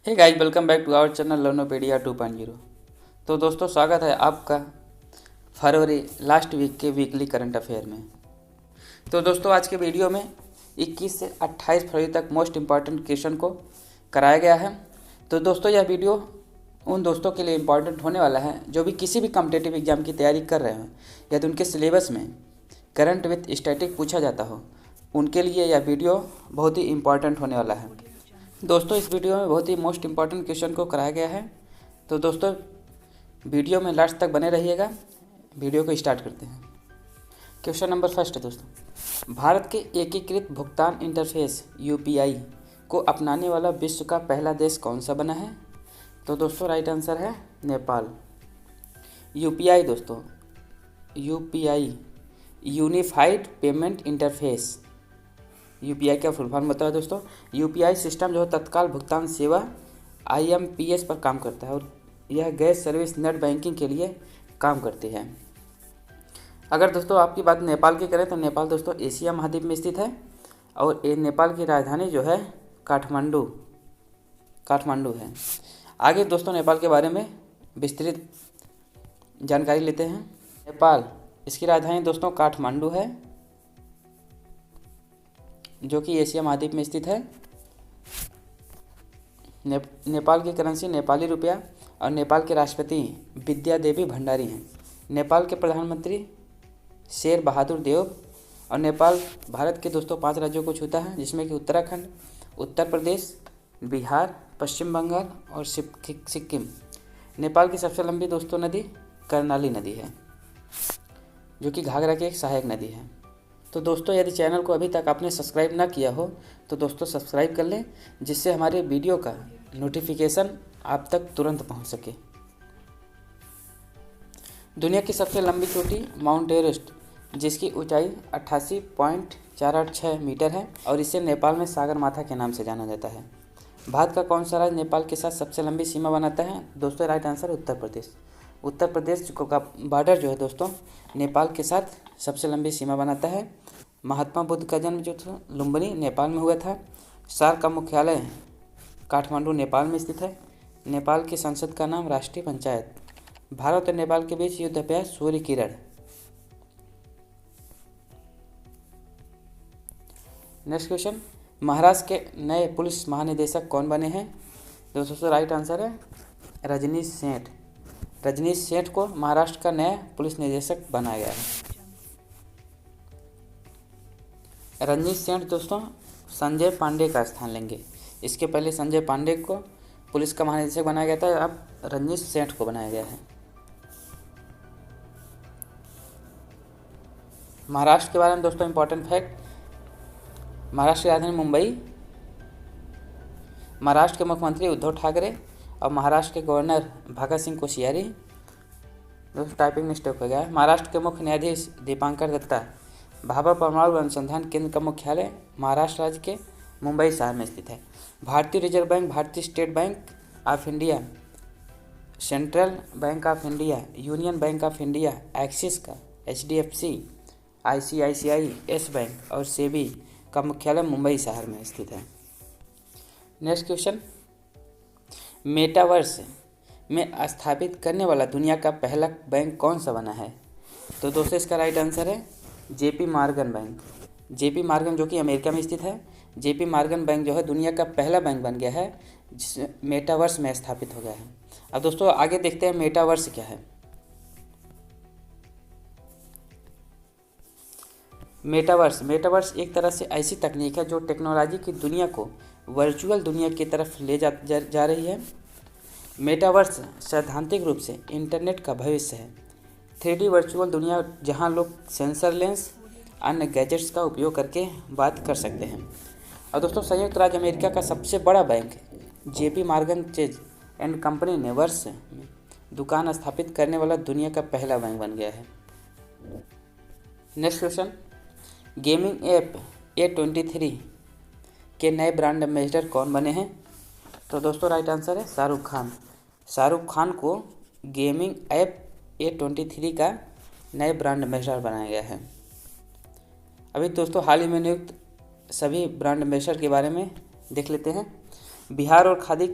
Hey guys, welcome back to our channel Learnopedia 2.0। तो दोस्तों, स्वागत है आपका फरवरी लास्ट वीक के वीकली करंट अफेयर में। तो दोस्तों, आज के वीडियो में 21 से 28 फरवरी तक मोस्ट इम्पॉर्टेंट क्वेश्चन को कराया गया है। तो दोस्तों, यह वीडियो उन दोस्तों के लिए इम्पॉर्टेंट होने वाला है जो भी किसी भी कॉम्पिटिटिव एग्जाम की तैयारी कर रहे हैं, यदि उनके सिलेबस में करंट विथ स्टैटिक पूछा जाता हो, उनके लिए यह वीडियो बहुत ही इम्पॉर्टेंट होने वाला है। दोस्तों, इस वीडियो में बहुत ही मोस्ट इम्पॉर्टेंट क्वेश्चन को कराया गया है। तो दोस्तों, वीडियो में लास्ट तक बने रहिएगा। वीडियो को स्टार्ट करते हैं। क्वेश्चन नंबर फर्स्ट है दोस्तों, भारत के एकीकृत भुगतान इंटरफेस यूपीआई को अपनाने वाला विश्व का पहला देश कौन सा बना है? तो दोस्तों, राइट आंसर है नेपाल। यूपीआई दोस्तों, UPI unified payment interface. UPI का फुल फॉर्म बताओ दोस्तों। यूपीआई सिस्टम जो है तत्काल भुगतान सेवा आईएमपीएस पर काम करता है और यह गैस सर्विस नेट बैंकिंग के लिए काम करती है। अगर दोस्तों आपकी बात नेपाल की करें तो नेपाल दोस्तों एशिया महाद्वीप में स्थित है और ये नेपाल की राजधानी जो है काठमांडू है। आगे दोस्तों नेपाल के बारे में विस्तृत जानकारी लेते हैं। नेपाल, इसकी राजधानी दोस्तों काठमांडू है जो कि एशिया महाद्वीप में स्थित है। नेपाल की करेंसी नेपाली रुपया और नेपाल के राष्ट्रपति विद्या देवी भंडारी हैं। नेपाल के प्रधानमंत्री शेर बहादुर देव। और नेपाल भारत के दोस्तों 5 राज्यों को छूता है, जिसमें कि उत्तराखंड, उत्तर प्रदेश, बिहार, पश्चिम बंगाल और सिक्किम। नेपाल की सबसे लंबी दोस्तों नदी कर्णाली नदी है, जो कि घाघरा की एक सहायक नदी है। तो दोस्तों, यदि चैनल को अभी तक आपने सब्सक्राइब ना किया हो तो दोस्तों सब्सक्राइब कर लें, जिससे हमारे वीडियो का नोटिफिकेशन आप तक तुरंत पहुंच सके। दुनिया की सबसे लंबी चोटी माउंट एवरेस्ट, जिसकी ऊंचाई 88.486 मीटर है और इसे नेपाल में सागरमाथा के नाम से जाना जाता है। भारत का कौन सा राज्य नेपाल के साथ सबसे लंबी सीमा बनाता है? दोस्तों, राइट आंसर उत्तर प्रदेश। उत्तर प्रदेश का बॉर्डर जो है दोस्तों नेपाल के साथ सबसे लंबी सीमा बनाता है। महात्मा बुद्ध का जन्म जो था लुम्बिनी नेपाल में हुआ था। सार्क का मुख्यालय काठमांडू नेपाल में स्थित है। नेपाल की संसद का नाम राष्ट्रीय पंचायत। भारत और नेपाल के बीच युद्ध अभ्यास सूर्य किरण। नेक्स्ट क्वेश्चन, महाराष्ट्र के नए पुलिस महानिदेशक कौन बने हैं? दोस्तों, राइट आंसर है रजनीश सेठ। रजनीश सेठ को महाराष्ट्र का नया पुलिस निदेशक बनाया गया है। रजनीश सेठ दोस्तों संजय पांडे का स्थान लेंगे। इसके पहले संजय पांडे को पुलिस का महानिदेशक बनाया गया था, अब रजनीश सेठ को बनाया गया है। महाराष्ट्र के बारे में दोस्तों इंपॉर्टेंट फैक्ट, महाराष्ट्र की राजधानी मुंबई, महाराष्ट्र के मुख्यमंत्री उद्धव ठाकरे और महाराष्ट्र के गवर्नर भगत सिंह कोश्यारी। दोस्तों टाइपिंग मिस्टेक हो गया है। महाराष्ट्र के मुख्य न्यायाधीश दीपांकर दत्ता। भाभा परमाणु अनुसंधान केंद्र का मुख्यालय महाराष्ट्र राज्य के मुंबई शहर में स्थित है। भारतीय रिजर्व बैंक, भारतीय state bank of India, central bank of India, union bank of India, axis का, HDFC, ICICI, येस बैंक और सेबी का मुख्यालय मुंबई शहर में स्थित है। नेक्स्ट क्वेश्चन, मेटावर्स में स्थापित करने वाला दुनिया का पहला बैंक कौन सा बना है? तो दोस्तों, इसका राइट आंसर है JP Morgan bank. JP Morgan जो कि अमेरिका में स्थित है। JP मॉर्गन बैंक जो है दुनिया का पहला बैंक बन गया है जिसमें मेटावर्स में स्थापित हो गया है। अब दोस्तों आगे देखते हैं मेटावर्स क्या है। मेटावर्स एक तरह से ऐसी तकनीक है जो टेक्नोलॉजी की दुनिया को वर्चुअल दुनिया की तरफ ले जा रही है। मेटावर्स सैद्धांतिक रूप से इंटरनेट का भविष्य है। 3D वर्चुअल दुनिया जहां लोग सेंसर लेंस, अन्य गैजेट्स का उपयोग करके बात कर सकते हैं। और दोस्तों, संयुक्त राज्य अमेरिका का सबसे बड़ा bank JP Morgan chase and company ने वर्ष में दुकान स्थापित करने वाला दुनिया का पहला बैंक बन गया है। Next question, gaming app A23 के नए ब्रांड एम्बेसडर कौन बने हैं? तो दोस्तों, राइट आंसर है शाहरुख खान। शाहरुख खान को गेमिंग ऐप A23 का नए ब्रांड एम्बेसडर बनाया गया है। अभी दोस्तों हाल ही में नियुक्त सभी ब्रांड एम्बेसडर के बारे में देख लेते हैं। बिहार और खादी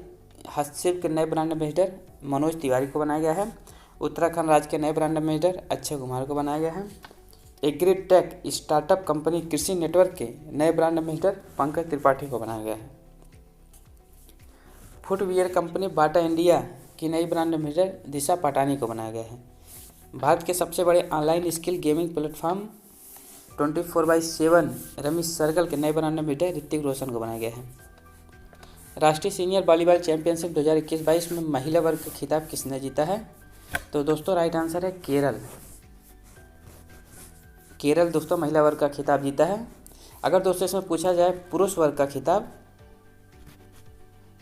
हस्तशिल्प के नए ब्रांड एम्बेसडर मनोज तिवारी को बनाया गया है। उत्तराखंड राज्य के नए ब्रांड एम्बेसडर अक्षय कुमार को बनाया गया है। एग्रीटेक स्टार्टअप कंपनी कृषि नेटवर्क के नए ब्रांड एम्बेसडर पंकज त्रिपाठी को बनाया गया है। फुटवियर कंपनी बाटा इंडिया की नई ब्रांड एम्बेसडर दिशा पाटानी को बनाया गया है। भारत के सबसे बड़े online skill gaming platform 24/7 rummy circle के नए ब्रांड एम्बेसडर ऋतिक रोशन को बनाया गया है। राष्ट्रीय सीनियर वॉलीबॉल चैंपियनशिप 2021-22 में महिला वर्ग का खिताब किसने जीता है? तो दोस्तों राइट आंसर है केरल। केरल दोस्तों महिला वर्ग का खिताब जीता है। अगर दोस्तों इसमें पूछा जाए पुरुष वर्ग का खिताब,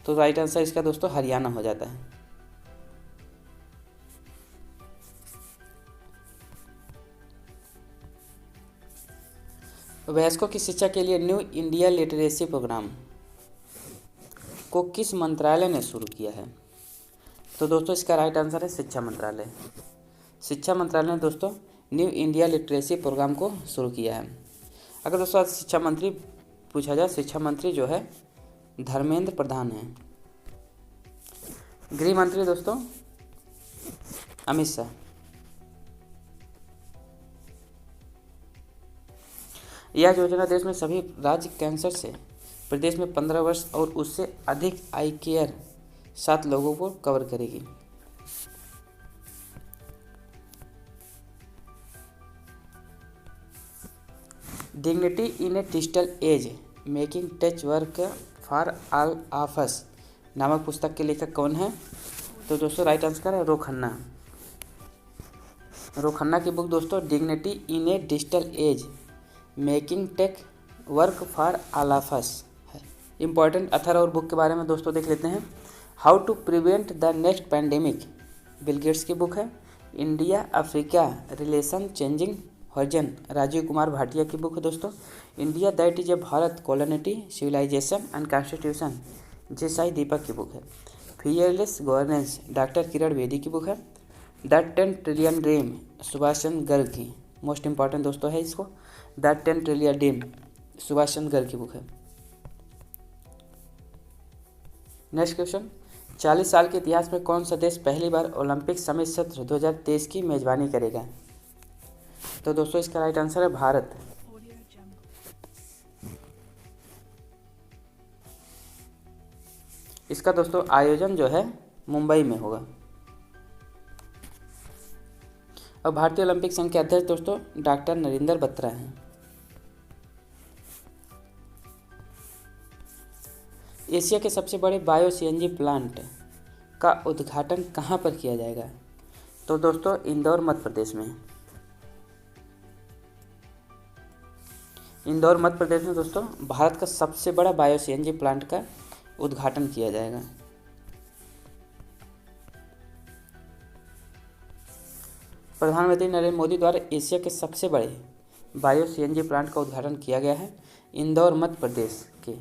तो राइट आंसर इसका दोस्तों हरियाणा हो जाता है। वयस्कों की शिक्षा के लिए न्यू इंडिया लिटरेसी प्रोग्राम को किस मंत्रालय ने शुरू किया है? तो दोस्तों इसका राइट आंसर है शिक्षा मंत्रालय। शिक्षा मंत्रालय ने दोस्तों न्यू इंडिया लिटरेसी प्रोग्राम को शुरू किया है। अगर दोस्तों आज शिक्षा मंत्री पूछा जाए, शिक्षा मंत्री जो है धर्मेंद्र प्रधान है। गृह मंत्री दोस्तों अमित शाह। यह योजना देश में सभी राज्य कैंसर से प्रदेश में 15 वर्ष और उससे अधिक आई केयर 7 लोगों को कवर करेगी। Dignity in a digital age making touch work for all of अस नामक पुस्तक के लेखक कौन है? तो दोस्तों राइट आंसर है रो खन्ना। रो खन्ना की बुक दोस्तों dignity in a digital age making tech work for all of us है। इंपॉर्टेंट अथर और बुक के बारे में दोस्तों देख लेते हैं। How to prevent the next pandemic Bill Gates की बुक है। India Africa relation changing horizon Rajiv Kumar Bhatia की बुक है दोस्तों। India that is a Bharat coloniality civilization and constitution J Deepak की बुक है। Fearless governance doctor Kiran Bedi की बुक है। The 10 trillion dream Subhash Chandra Garg की मोस्ट इंपॉर्टेंट दोस्तों है इसको the 10 trillion dream Subhash Chandra Garg की बुक है। नेक्स्ट क्वेश्चन, 40 साल के इतिहास में कौन सा देश पहली बार ओलंपिक समिट सत्र 2023 की मेजबानी करेगा? तो दोस्तों इसका राइट आंसर है भारत। इसका दोस्तों आयोजन जो है मुंबई में होगा। और भारतीय ओलंपिक संघ के अध्यक्ष दोस्तों डॉक्टर नरेंद्र बत्रा हैं। एशिया के सबसे बड़े बायो सीएनजी प्लांट का उद्घाटन कहाँ पर किया जाएगा? तो दोस्तों इंदौर मध्य प्रदेश में। इंदौर मध्य प्रदेश में दोस्तों भारत का सबसे बड़ा बायो सीएनजी प्लांट का उद्घाटन किया जाएगा। प्रधानमंत्री नरेंद्र मोदी द्वारा एशिया के सबसे बड़े बायो सीएनजी प्लांट का उद्घाटन किया गया है। इंदौर मध्य प्रदेश के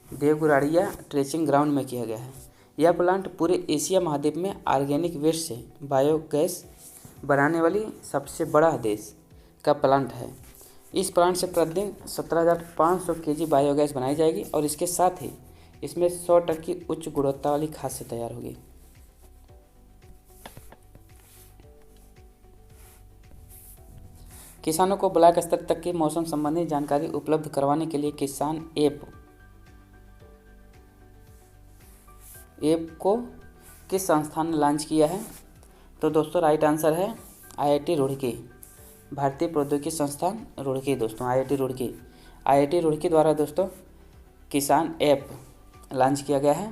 देवगुराड़िया ट्रेचिंग ग्राउंड में किया गया है। यह प्लांट पूरे एशिया महाद्वीप में ऑर्गेनिक वेस्ट से बायोगैस बनाने वाली सबसे बड़ा देश का प्लांट है। इस प्लांट से प्रतिदिन 17,500 केजी बायोगैस बनाई जाएगी और इसके साथ ही इसमें 100 टन की उच्च गुणवत्ता वाली खाद से तैयार होगी। किसानों को ब्लॉक स्तर तक की मौसम संबंधी जानकारी उपलब्ध करवाने के लिए किसान ऐप को किस संस्थान ने लॉन्च किया है? तो दोस्तों राइट आंसर है आईआईटी रुड़की, भारतीय प्रौद्योगिकी संस्थान रुड़की दोस्तों, आईआईटी रुड़की द्वारा दोस्तों किसान ऐप लॉन्च किया गया है।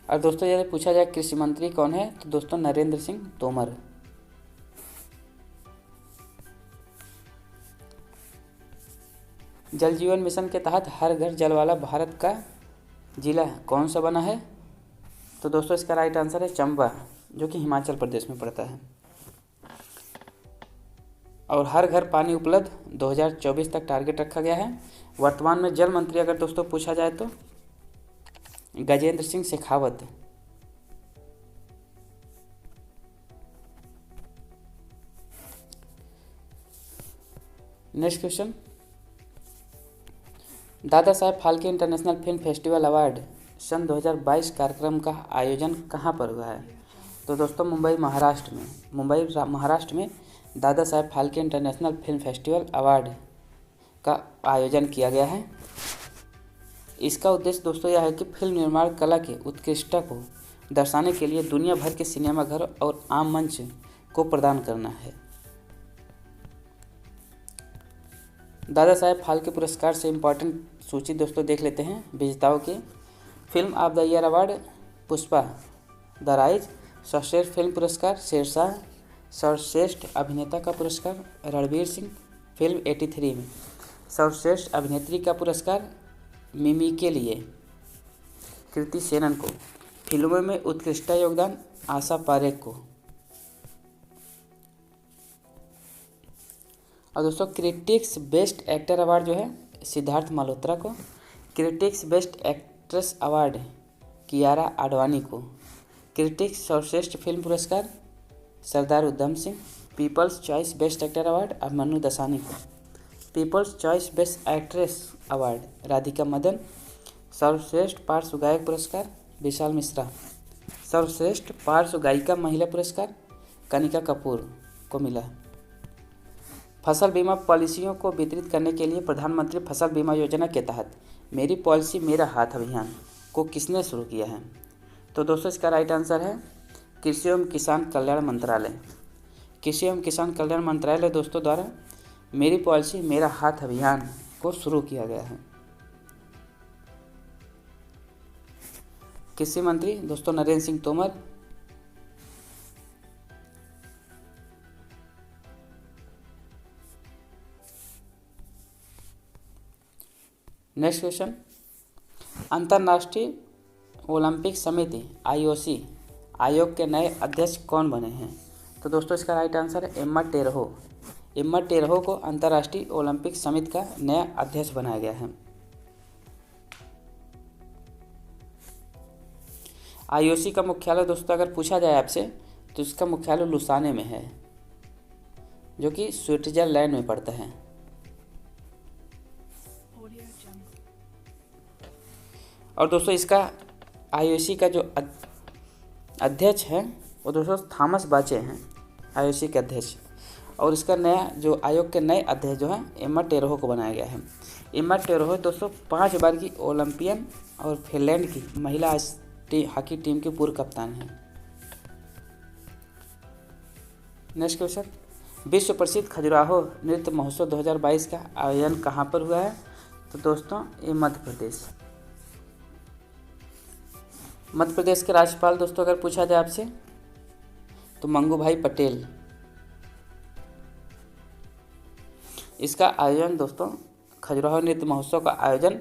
और दोस्तों यदि पूछा जाए कृषि मंत्री कौन है, तो दोस्तों नरेंद्र सिंह तोमर। जल जीवन मिशन के तहत हर घर जल वाला भारत का जिला कौन सा बना है? तो दोस्तों इसका राइट आंसर है चंबा, जो कि हिमाचल प्रदेश में पड़ता है। और हर घर पानी उपलब्ध 2024 तक टारगेट रखा गया है। वर्तमान में जल मंत्री अगर दोस्तों पूछा जाए तो Gajendra Singh Shekhawat. Next question, Dada Saheb Phalke international film festival award सन 2022 कार्यक्रम का आयोजन कहाँ पर हुआ है? तो दोस्तों मुंबई महाराष्ट्र में Dada Saheb Phalke international film festival award का आयोजन किया गया है। इसका उद्देश्य दोस्तों यह है कि फिल्म निर्माण कला की उत्कृष्टता को दर्शाने के लिए दुनिया भर के सिनेमाघर और आम मंच को प्रदान करना है। दादा साहेब फाल्के पुरस्कार से इम्पोर्टेंट सूची दोस्तों देख लेते हैं विजेताओं की। Film of the year award Pushpa the rise, सर्वश्रेष्ठ फिल्म पुरस्कार शेरशाह, सर्वश्रेष्ठ अभिनेता का पुरस्कार रणवीर सिंह फिल्म 83 में, सर्वश्रेष्ठ अभिनेत्री का पुरस्कार मिमी के लिए कृति सेनन को, फिल्मों में उत्कृष्ट योगदान आशा पारेख को। और दोस्तों क्रिटिक्स बेस्ट एक्टर अवार्ड जो है सिद्धार्थ मल्होत्रा को, critics best actress award Kiara Advani को, क्रिटिक्स सर्वश्रेष्ठ फिल्म पुरस्कार Sardar Udham Singh, people's choice best actor award Abhimanyu Dasani को, people's choice best actress award Radhika Madan, सर्वश्रेष्ठ पार्श्व गायक पुरस्कार विशाल मिश्रा, सर्वश्रेष्ठ पार्श्व गायिका महिला पुरस्कार कनिका कपूर को मिला। फसल बीमा पॉलिसियों को वितरित करने के लिए प्रधानमंत्री फसल बीमा योजना के तहत मेरी पॉलिसी मेरा हाथ अभियान को किसने शुरू किया है? तो दोस्तों इसका राइट आंसर है कृषि एवं किसान कल्याण मंत्रालय। कृषि एवं किसान कल्याण मंत्रालय दोस्तों द्वारा मेरी पॉलिसी मेरा हाथ अभियान को शुरू किया गया है। कृषि मंत्री दोस्तों नरेंद्र सिंह तोमर। नेक्स्ट क्वेश्चन, अंतर्राष्ट्रीय ओलंपिक समिति IOC आयोग के नए अध्यक्ष कौन बने हैं? तो दोस्तों इसका राइट आंसर है एम्मा टेरहो। एम्मा टेरहो को अंतर्राष्ट्रीय ओलंपिक समिति का नया अध्यक्ष बनाया गया है। IOC का मुख्यालय दोस्तों अगर पूछा जाए आपसे तो इसका मुख्यालय लुसाने में है, जो कि स्विट्जरलैंड में पड़ता है। और दोस्तों इसका IOC का जो अध्यक्ष है वो दोस्तों थॉमस बाचे हैं IOC के अध्यक्ष। और इसका नया जो आयोग के नए अध्यक्ष जो है एम्मा टेरहो को बनाया गया है। एम्मा टेरहो दोस्तों 5 बार की ओलंपियन और फिनलैंड की महिला हॉकी टीम की पूर्व कप्तान है। नेक्स्ट क्वेश्चन, विश्व प्रसिद्ध खजुराहो नृत्य महोत्सव 2022 का आयोजन कहाँ पर हुआ है? तो दोस्तों ये मध्य प्रदेश। मध्य प्रदेश के राज्यपाल दोस्तों अगर पूछा जाए आपसे तो मंगू भाई पटेल। इसका आयोजन दोस्तों खजुराहो नृत्य महोत्सव का आयोजन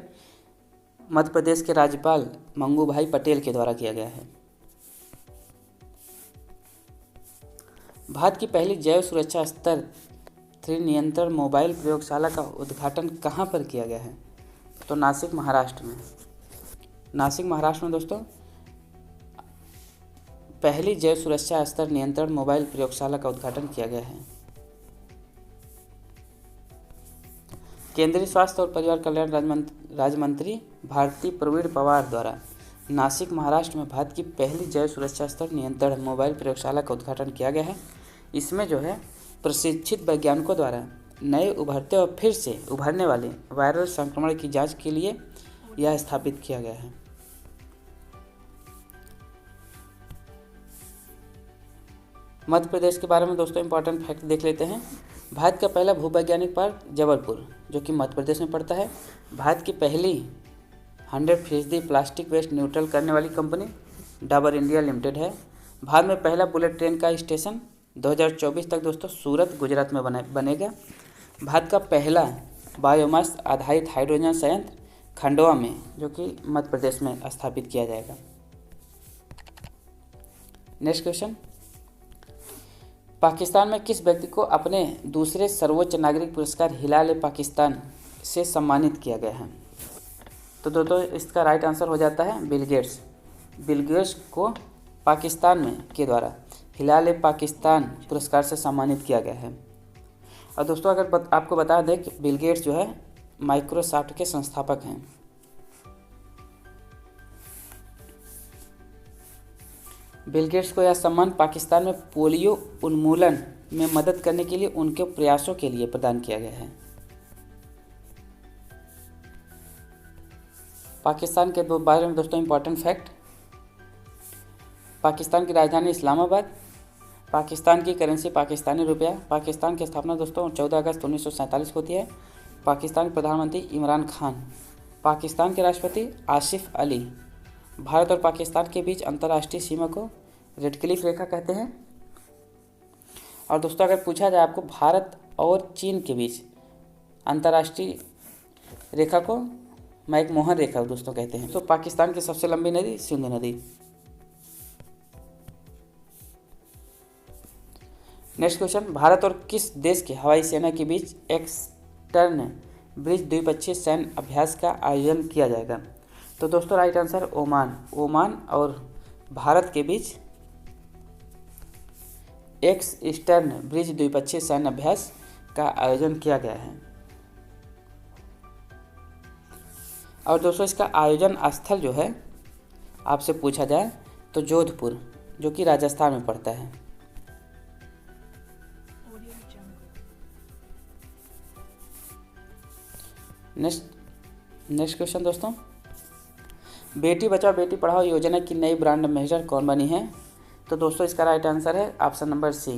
मध्य प्रदेश के राज्यपाल मंगू भाई पटेल के द्वारा किया गया है। भारत की पहली जैव सुरक्षा स्तर 3 नियंत्रण मोबाइल प्रयोगशाला का उद्घाटन कहाँ पर किया गया है? तो नासिक महाराष्ट्र में। नासिक महाराष्ट्र में दोस्तों पहली जैव सुरक्षा स्तर नियंत्रण मोबाइल प्रयोगशाला का उद्घाटन किया गया है। केंद्रीय स्वास्थ्य और परिवार कल्याण राज्य मंत्री भारती प्रवीण पवार द्वारा नासिक महाराष्ट्र में भारत की पहली जैव सुरक्षा स्तर नियंत्रण मोबाइल प्रयोगशाला का उद्घाटन किया गया है। इसमें जो है प्रशिक्षित वैज्ञानिकों द्वारा नए उभरते और फिर से उभरने वाले वायरल संक्रमण की जांच के लिए यह स्थापित किया गया है। मध्य प्रदेश के बारे में दोस्तों इंपॉर्टेंट फैक्ट देख लेते हैं। भारत का पहला भूवैज्ञानिक पार्क जबलपुर जो कि मध्य प्रदेश में पड़ता है। भारत की पहली 100% प्लास्टिक वेस्ट न्यूट्रल करने वाली कंपनी डाबर इंडिया लिमिटेड है। भारत में पहला बुलेट ट्रेन का स्टेशन 2024 तक दोस्तों सूरत गुजरात में बनेगा। भारत का पहला बायोमास आधारित हाइड्रोजन संयंत्र खंडवा में जो कि मध्य प्रदेश में स्थापित किया जाएगा। नेक्स्ट क्वेश्चन, पाकिस्तान में किस व्यक्ति को अपने दूसरे सर्वोच्च नागरिक पुरस्कार हिलाल पाकिस्तान से सम्मानित किया गया है? तो दोस्तों इसका राइट आंसर हो जाता है बिल गेट्स। बिल गेट्स को पाकिस्तान में के द्वारा हिलाल पाकिस्तान पुरस्कार से सम्मानित किया गया है। और दोस्तों अगर आपको बता दें कि बिल गेट्स जो है माइक्रोसॉफ्ट के संस्थापक हैं। बिल गेट्स को यह सम्मान पाकिस्तान में पोलियो उन्मूलन में मदद करने के लिए उनके प्रयासों के लिए प्रदान किया गया है। पाकिस्तान के बारे में दोस्तों इंपॉर्टेंट फैक्ट। पाकिस्तान की राजधानी इस्लामाबाद। पाकिस्तान की करेंसी पाकिस्तानी रुपया। पाकिस्तान की स्थापना दोस्तों 14 अगस्त 1947 को होती है। पाकिस्तान के प्रधानमंत्री इमरान खान। पाकिस्तान के राष्ट्रपति आसिफ अली। भारत और पाकिस्तान के बीच अंतर्राष्ट्रीय सीमा को रेड क्लिफ रेखा कहते हैं। और दोस्तों अगर पूछा जाए आपको भारत और चीन के बीच अंतर्राष्ट्रीय रेखा को मैकमोहन रेखा दोस्तों कहते हैं। तो पाकिस्तान की सबसे लंबी नदी सिंधु नदी। नेक्स्ट क्वेश्चन, भारत और किस देश की हवाई सेना के बीच एक्सटर्न ब्रिज द्विपक्षीय सैन्य अभ्यास का आयोजन किया जाएगा? तो दोस्तों राइट आंसर ओमान। ओमान और भारत के बीच एक्स ईस्टर्न ब्रिज द्विपक्षीय सैन्य अभ्यास का आयोजन किया गया है। और दोस्तों इसका आयोजन स्थल जो है आपसे पूछा जाए तो जोधपुर, जो कि राजस्थान में पड़ता है। नेक्स्ट क्वेश्चन दोस्तों, बेटी बचाओ बेटी पढ़ाओ योजना की नई ब्रांड एम्बेसडर कौन बनी है? तो दोस्तों इसका राइट आंसर है option number C,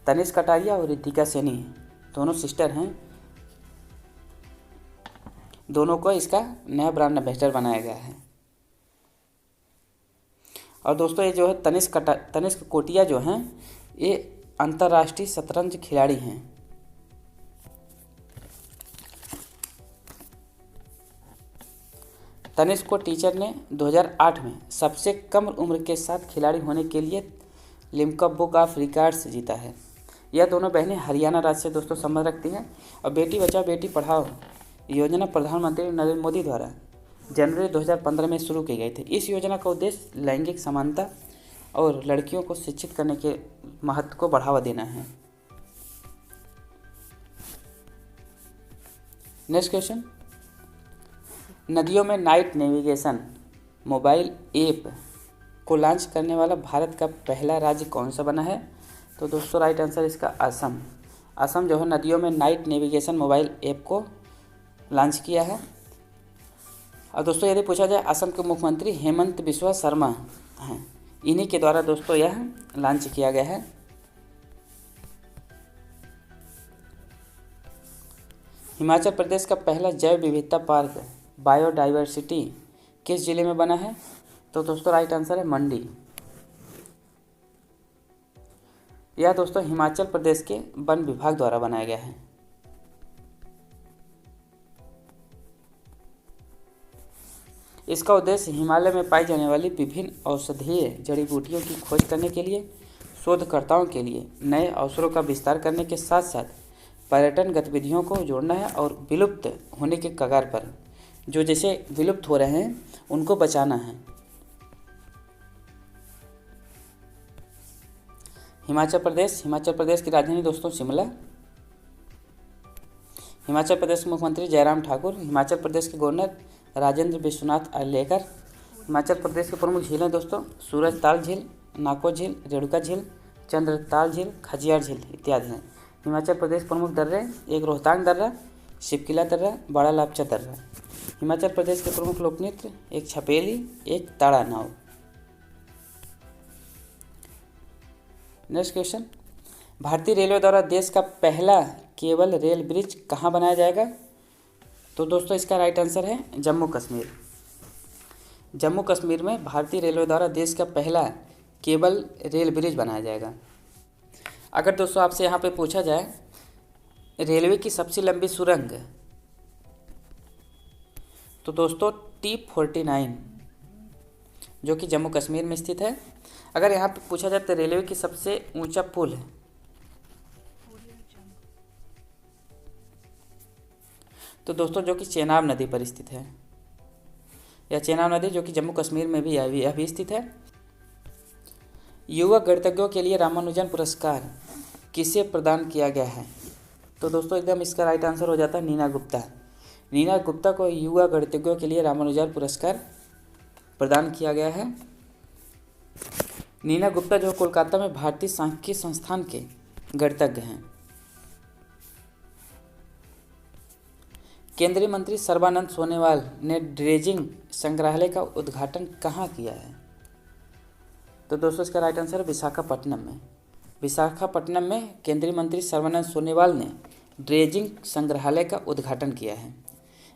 Tanishk Kataria और रितिका सेनी। दोनों सिस्टर हैं। दोनों को इसका नया ब्रांड एम्बेसडर बनाया गया है। और दोस्तों ये जो है तनिष्क कोटिया जो हैं ये अंतर्राष्ट्रीय शतरंज खिलाड़ी हैं। तनिष्क को टीचर ने 2008 में सबसे कम उम्र के साथ खिलाड़ी होने के लिए लिम्का बुक ऑफ रिकॉर्ड्स जीता है। यह दोनों बहनें हरियाणा राज्य से दोस्तों संबंध रखती हैं। और बेटी बचाओ बेटी पढ़ाओ योजना प्रधानमंत्री नरेंद्र मोदी द्वारा जनवरी 2015 में शुरू की गई थी। इस योजना का उद्देश्य लैंगिक समानता और लड़कियों को शिक्षित करने के महत्व को बढ़ावा देना है। नेक्स्ट क्वेश्चन, नदियों में नाइट नेविगेशन मोबाइल ऐप को लॉन्च करने वाला भारत का पहला राज्य कौन सा बना है? तो दोस्तों राइट आंसर इसका असम। असम जो है नदियों में नाइट नेविगेशन मोबाइल ऐप को लॉन्च किया है। और दोस्तों यदि पूछा जाए असम के मुख्यमंत्री हेमंत बिस्वा शर्मा हैं, इन्हीं के द्वारा दोस्तों यह लॉन्च किया गया है। हिमाचल प्रदेश का पहला जैव विविधता पार्क बायोडाइवर्सिटी किस जिले में बना है? तो दोस्तों राइट आंसर है मंडी। यह दोस्तों हिमाचल प्रदेश के वन विभाग द्वारा बनाया गया है। इसका उद्देश्य हिमालय में पाई जाने वाली विभिन्न औषधीय जड़ी बूटियों की खोज करने के लिए शोधकर्ताओं के लिए नए अवसरों का विस्तार करने के साथ साथ पर्यटन गतिविधियों को जोड़ना है और विलुप्त होने के कगार पर जो जैसे विलुप्त हो रहे हैं उनको बचाना है। हिमाचल प्रदेश की राजधानी दोस्तों शिमला। हिमाचल प्रदेश के मुख्यमंत्री जयराम ठाकुर। हिमाचल प्रदेश के गवर्नर राजेंद्र विश्वनाथ अर्लेकर। हिमाचल प्रदेश के प्रमुख झीलें दोस्तों सूरज ताल झील, नाको झील, रेणुका झील, चंद्रताल झील, खजियार झील इत्यादि हैं। हिमाचल प्रदेश प्रमुख दर्रे एक रोहतांग दर्रा, शिवकिला दर्रा, बड़ा लापचा दर्रा। हिमाचल प्रदेश के प्रमुख लोक नृत्य एक छपेली, एक ताड़ा नाव। नेक्स्ट क्वेश्चन, भारतीय रेलवे द्वारा देश का पहला केबल रेल ब्रिज कहाँ बनाया जाएगा? तो दोस्तों इसका राइट आंसर है जम्मू कश्मीर। जम्मू कश्मीर में भारतीय रेलवे द्वारा देश का पहला केबल रेल ब्रिज बनाया जाएगा। अगर दोस्तों आपसे यहाँ पे पूछा जाए रेलवे की सबसे लंबी सुरंग, तो दोस्तों T49 जो कि जम्मू कश्मीर में स्थित है। अगर यहाँ पे पूछा जाए तो रेलवे की सबसे ऊंचा पुल है तो दोस्तों जो कि चेनाब नदी पर स्थित है, या चेनाब नदी जो कि जम्मू कश्मीर में भी अभी स्थित है। युवा गणितज्ञों के लिए रामानुजन पुरस्कार किसे प्रदान किया गया है? तो दोस्तों एकदम इसका राइट आंसर हो जाता है नीना गुप्ता। नीना गुप्ता को युवा गणितज्ञों के लिए रामानुजन पुरस्कार प्रदान किया गया है। नीना गुप्ता जो कोलकाता में भारतीय सांख्यिकी संस्थान के गणितज्ञ हैं। केंद्रीय मंत्री सर्बानंद सोनोवाल ने ड्रेजिंग संग्रहालय का उद्घाटन कहाँ किया है? तो दोस्तों इसका राइट आंसर है विशाखापट्टनम में। विशाखापट्टनम में केंद्रीय मंत्री सर्बानंद सोनोवाल ने ड्रेजिंग संग्रहालय का उद्घाटन किया है।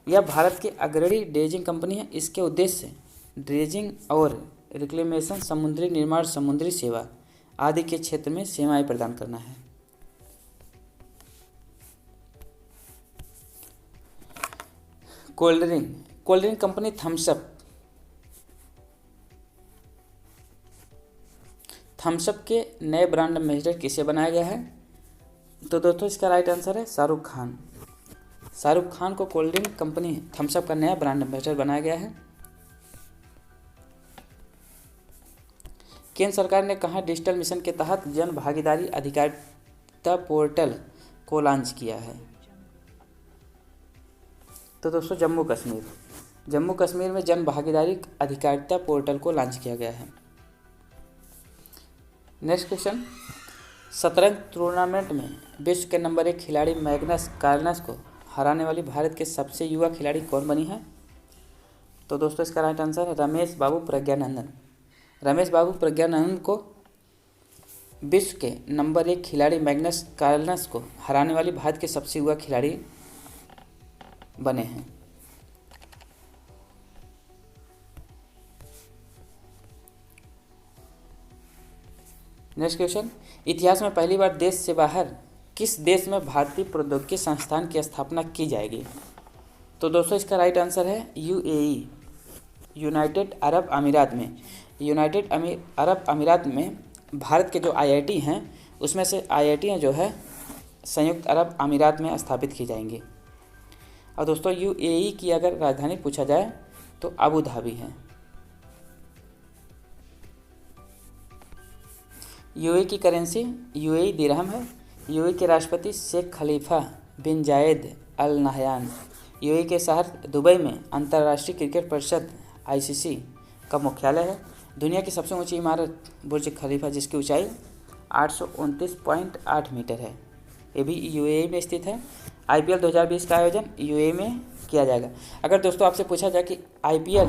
यह भारत की अग्रणी ड्रेजिंग कंपनी है। इसके उद्देश्य ड्रेजिंग और रिक्लेमेशन, समुद्री निर्माण, समुद्री सेवा आदि के क्षेत्र में सेवाएं प्रदान करना है। कोल्ड ड्रिंक कंपनी थम्सअप के नए ब्रांड एम्बेसडर किसे बनाया गया है? तो दोस्तों इसका राइट आंसर है शाहरुख खान। शाहरुख खान को कोल्ड ड्रिंक कंपनी थम्सअप का नया ब्रांड एम्बेसडर बनाया गया है। केंद्र सरकार ने कहाँ डिजिटल मिशन के तहत जन भागीदारी अधिकारिता पोर्टल को लॉन्च किया है? तो दोस्तों जम्मू कश्मीर में जन भागीदारी अधिकारिता पोर्टल को लॉन्च किया गया है। नेक्स्ट क्वेश्चन, शतरंज टूर्नामेंट में विश्व के नंबर 1 खिलाड़ी मैग्नस कार्लसन को हराने वाली भारत के सबसे युवा खिलाड़ी कौन बनी है? तो दोस्तों इसका राइट आंसर है रमेश बाबू प्रज्ञानंदन। रमेश बाबू प्रज्ञानंदन को विश्व के नंबर 1 खिलाड़ी मैग्नस कार्लसन को हराने वाली भारत के सबसे युवा खिलाड़ी बने हैं। नेक्स्ट क्वेश्चन, इतिहास में पहली बार देश से बाहर किस देश में भारतीय प्रौद्योगिकी संस्थान की स्थापना की जाएगी? तो दोस्तों इसका राइट आंसर है यूएई, यूनाइटेड अरब अमीरात में। यूनाइटेड अरब अमीरात में भारत के जो आईआईटी हैं उसमें से आईआईटी जो है संयुक्त अरब अमीरात में स्थापित की जाएंगी। और दोस्तों यूएई की अगर राजधानी पूछा जाए तो अबू धाबी है। यूएई की करेंसी यूएई दिरहम है। यूएई के राष्ट्रपति शेख खलीफा बिन जायद अल नहयान। यूएई के शहर दुबई में अंतर्राष्ट्रीय क्रिकेट परिषद आईसीसी का मुख्यालय है। दुनिया की सबसे ऊंची इमारत बुर्ज खलीफा जिसकी ऊंचाई 829.8 मीटर है, ये भी यूएई में स्थित है। आईपीएल 2020 का आयोजन यूएई में किया जाएगा। अगर दोस्तों आपसे पूछा जाए कि आईपीएल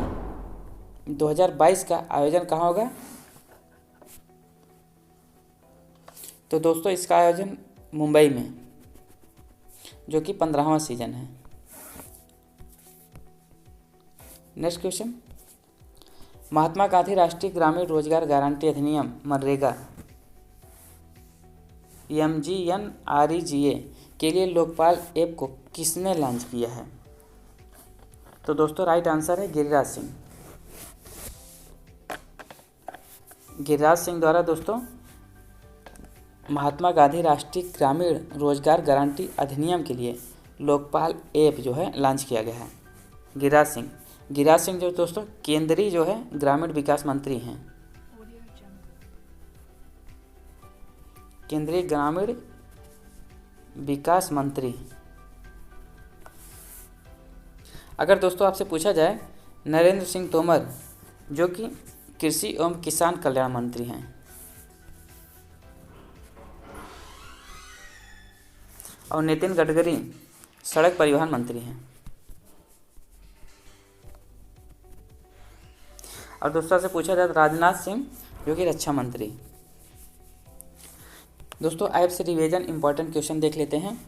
2022 का आयोजन कहाँ होगा, तो दोस्तों इसका आयोजन मुंबई में, जो कि 15वां सीजन है। नेक्स्ट क्वेश्चन, महात्मा गांधी राष्ट्रीय ग्रामीण रोजगार गारंटी अधिनियम मनरेगा MGNREGA के लिए लोकपाल ऐप को किसने लॉन्च किया है? तो दोस्तों राइट आंसर है गिरिराज सिंह। गिरिराज सिंह द्वारा दोस्तों महात्मा गांधी राष्ट्रीय ग्रामीण रोजगार गारंटी अधिनियम के लिए लोकपाल ऐप जो है लॉन्च किया गया है। गिरिराज सिंह जो दोस्तों केंद्रीय जो है ग्रामीण विकास मंत्री हैं। केंद्रीय ग्रामीण विकास मंत्री। अगर दोस्तों आपसे पूछा जाए नरेंद्र सिंह तोमर जो कि कृषि एवं किसान कल्याण मंत्री हैं, और नितिन गडकरी सड़क परिवहन मंत्री हैं। और दूसरा से पूछा जाए राजनाथ सिंह जो कि रक्षा मंत्री। दोस्तों ऐप से रिवीजन इंपॉर्टेंट क्वेश्चन देख लेते हैं।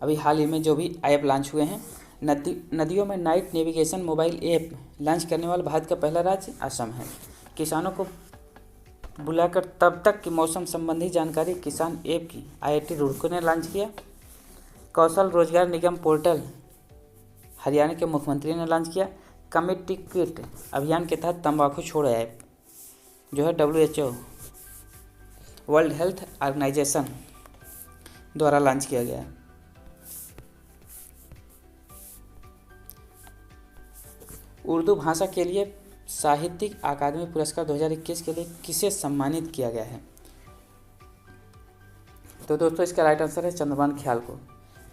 अभी हाल ही में जो भी ऐप लॉन्च हुए हैं, नदियों में night navigation mobile app launch करने वाला भारत का पहला राज्य असम है। किसानों को बुलाकर तब तक की मौसम संबंधी जानकारी किसान ऐप की आईआईटी रुड़की ने लॉन्च किया। कौशल रोजगार निगम पोर्टल हरियाणा के मुख्यमंत्री ने लॉन्च किया। कमिटी किट अभियान के तहत तंबाकू छोड़ो ऐप जो है WHO वर्ल्ड हेल्थ ऑर्गेनाइजेशन द्वारा लॉन्च किया गया। उर्दू भाषा के लिए साहित्यिक अकादमी पुरस्कार 2021 के लिए किसे सम्मानित किया गया है? तो दोस्तों इसका राइट आंसर है चंद्रभान ख्याल को।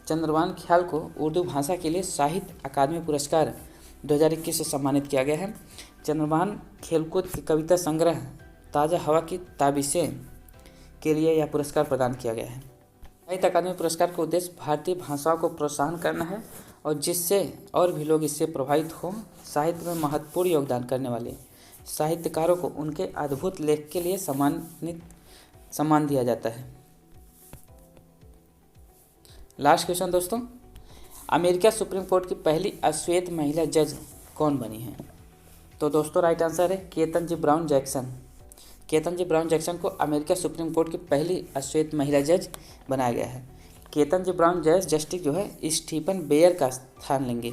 चंद्रभान ख्याल को उर्दू भाषा के लिए साहित्य अकादमी पुरस्कार 2021 से सम्मानित किया गया है। चंद्रभान खेलकूद के कविता संग्रह ताज़ा हवा की ताबिशें के लिए यह पुरस्कार प्रदान किया गया है। साहित्य अकादमी पुरस्कार का उद्देश्य भारतीय भाषाओं को प्रोत्साहन करना है और जिससे और भी लोग इससे प्रभावित हों। साहित्य में महत्वपूर्ण योगदान करने वाले साहित्यकारों को उनके अद्भुत लेख के लिए सम्मान दिया जाता है। लास्ट क्वेश्चन दोस्तों, अमेरिका सुप्रीम कोर्ट की पहली अश्वेत महिला जज कौन बनी है? तो दोस्तों राइट आंसर है Ketanji brown Jackson. Ketanji brown Jackson को अमेरिका सुप्रीम कोर्ट की पहली अश्वेत महिला जज बनाया गया है। केतनजी ब्राउन जस्टिस जो है स्टीफन बेयर का स्थान लेंगे।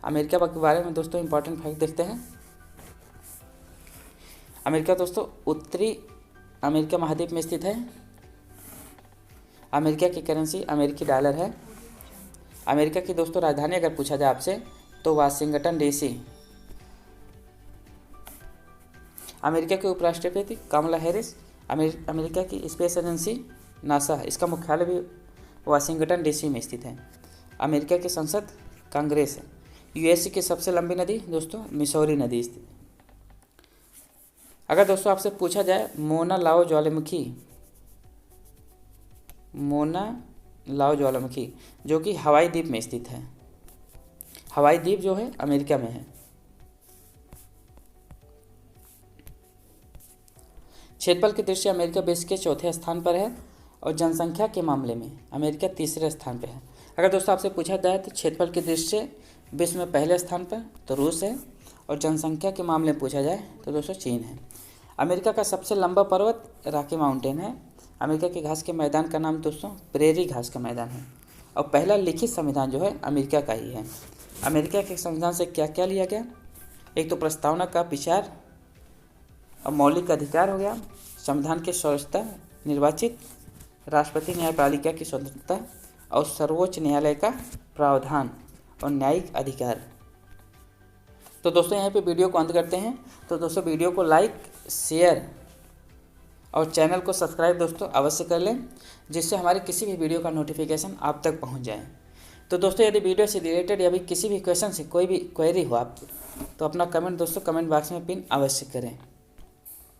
अमेरिका के बारे में दोस्तों इंपॉर्टेंट फैक्ट देखते हैं। अमेरिका दोस्तों उत्तरी अमेरिका महाद्वीप में स्थित है। अमेरिका की करेंसी अमेरिकी डॉलर है। अमेरिका की दोस्तों राजधानी अगर पूछा जाए आपसे तो वाशिंगटन डीसी। अमेरिका के उपराष्ट्रपति कमला हैरिस। अमेरिका की स्पेस एजेंसी नासा, इसका मुख्यालय भी वाशिंगटन डीसी में स्थित है। अमेरिका की संसद कांग्रेस है। यूएसए की सबसे लंबी नदी दोस्तों मिसौरी नदी स्थित। अगर दोस्तों आपसे पूछा जाए मोना लाओ ज्वालामुखी जो कि हवाई द्वीप में स्थित है। हवाई द्वीप जो है अमेरिका में है। क्षेत्रफल की दृष्टि अमेरिका विश्व के चौथे स्थान पर है और जनसंख्या के मामले में अमेरिका तीसरे स्थान पर है। अगर दोस्तों आपसे पूछा जाए तो क्षेत्रफल की दृष्टि से विश्व में पहले स्थान पर तो रूस है और जनसंख्या के मामले में पूछा जाए तो दोस्तों चीन है। अमेरिका का सबसे लंबा पर्वत रॉकी माउंटेन है। अमेरिका के घास के मैदान का नाम दोस्तों प्रेरी घास का मैदान है और पहला लिखित संविधान जो है अमेरिका का ही है। अमेरिका के संविधान से क्या क्या लिया गया? एक तो प्रस्तावना का विचार और मौलिक अधिकार हो गया, संविधान की स्वच्छता, निर्वाचित राष्ट्रपति न्यायपालिका की स्वतंत्रता और सर्वोच्च न्यायालय का प्रावधान और न्यायिक अधिकार। तो दोस्तों यहाँ पे वीडियो को अंत करते हैं। तो दोस्तों वीडियो को लाइक, शेयर और चैनल को सब्सक्राइब दोस्तों अवश्य कर लें, जिससे हमारे किसी भी वीडियो का नोटिफिकेशन आप तक पहुँच जाए। तो दोस्तों यदि वीडियो से रिलेटेड या भी किसी भी क्वेश्चन से कोई भी क्वेरी हो आप तो अपना कमेंट दोस्तों कमेंट बॉक्स में पिन अवश्य करें।